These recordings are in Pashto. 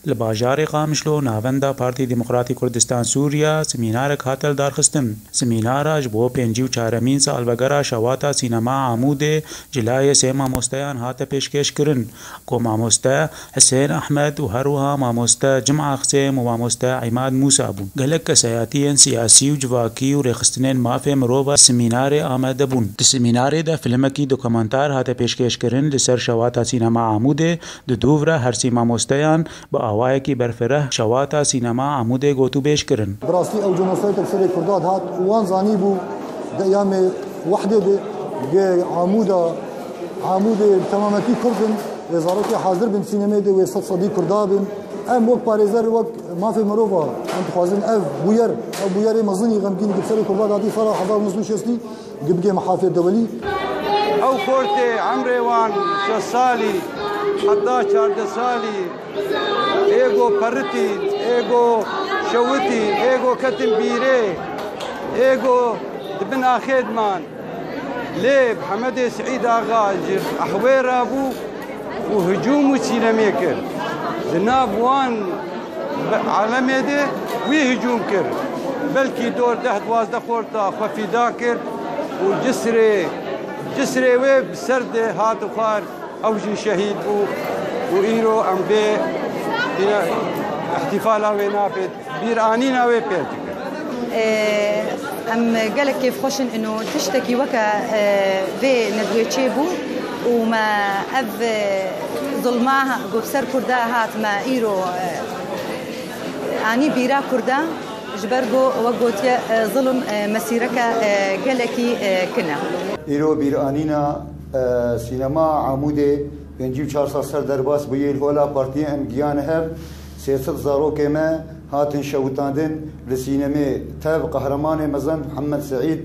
لباجار قامشلو ناوندا پارتی دموکراتی کردستان سوریا سمینارک هاتل دارخستن. سمیناراج بو 54 سال وگرا شواتا سینما عمود جلای سه مامۆستایان هات پێشکەش کرن کو مامۆستا حسين احمد و هەروها مامۆستا جمعة خسێم و مامۆستا عیماد موسا بوون. گەلک کەسایەتیان سیاسی و جواکی و ڕێخستنێن مافێ مرۆڤ سمینارێ ئامادە بوون. دی سمینارێدا فیلمەکی دۆکۆمەنتار هاتە پێشکەشکردن لەسەر شەواتا سینەما عەمودێ دوورە هەرسی مامۆستایان بە ئاوایەکی بەرفرە شەواتا سینەما عەمودێ گۆتوبێژ کردن. براستی ئەو جۆنۆسایتێک سەرێ کوردات هات وان زانی بوو دەیامێ وحدێ بێ عەمودێ تەمامەتی کوردن وێزارەتی حاضر بن سینەمەیە وێ سەد سەدی کوردا بن ئەم وەک پارێزەر وەک مافێ مرۆڤە ئەم دixwazin ev bûyer ew bûyerê mezinî xemgîn di serê Kurda datî sala 1960 gibgê mehafê dewelî ئەو کورتێ عەمرێ وان 6 سالی حتا 14 سالی ئێگۆ پەرتی ئێگۆ شەوتی ئێگۆ کەتن بیرێ ئێگۆ دبن ئاخێدمان لێ محەمەدێ سعید ئاغا ئەحوێرا بوو و هجوم و سینەمێ کرد جناب وان عالمێ دێ وی هجوم کرد بەلکی دۆر 10-12 خۆرتا خەفیدا کرد و جسرێ وێ سەردێ هات و خوار ئەوژی شەهید بوو و ئیرۆ ئەم بێ احتیفالا وێ نابێت بیرانی ناوێ پێت کرد. ئەم gelek kêf xweşin û tiştekî weke vê nedwê çêbû û me ev zulma ser Kurda hat me îro anî bîra Kurda ji ber wek gotiye zulm mesîreke gelekî kin e. îro bîranîna sînema Amûdê 54 sal ser derbas bûyê hola partiya em giyan hev 300 zarokê me hatin şewitandin li sînemê tev qehremanê mezin Mihemed Seîd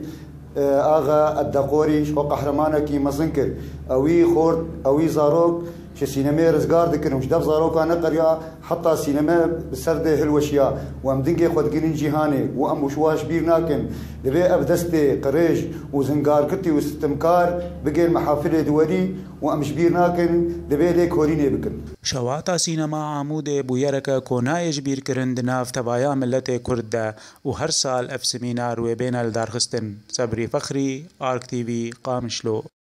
Ağa Eddaqorî xwe qehremanekî mezin kir ewî xort ewî zarok ji sînemê rizgar dikin û ji dev zarokan neqeriya heta sîneme bi ser dê hilweşiya û em dingê xwe digirîn cîhanê û em wişwa ji bîr nakin divê ev destê qirêj û zingarkirtî û stimkar bigên mehafilê diwerî û em ji bîr nakin divê lê korînê bikin. شەواتا سینەما عەمودێ بوویەرەکە کۆنایە ji bîrkirin di nav tevaya milletê Kurd de û her sal ev semînar wê bêne li darxistin. Sebrî Fexrî, ARK TV, Qamişlo.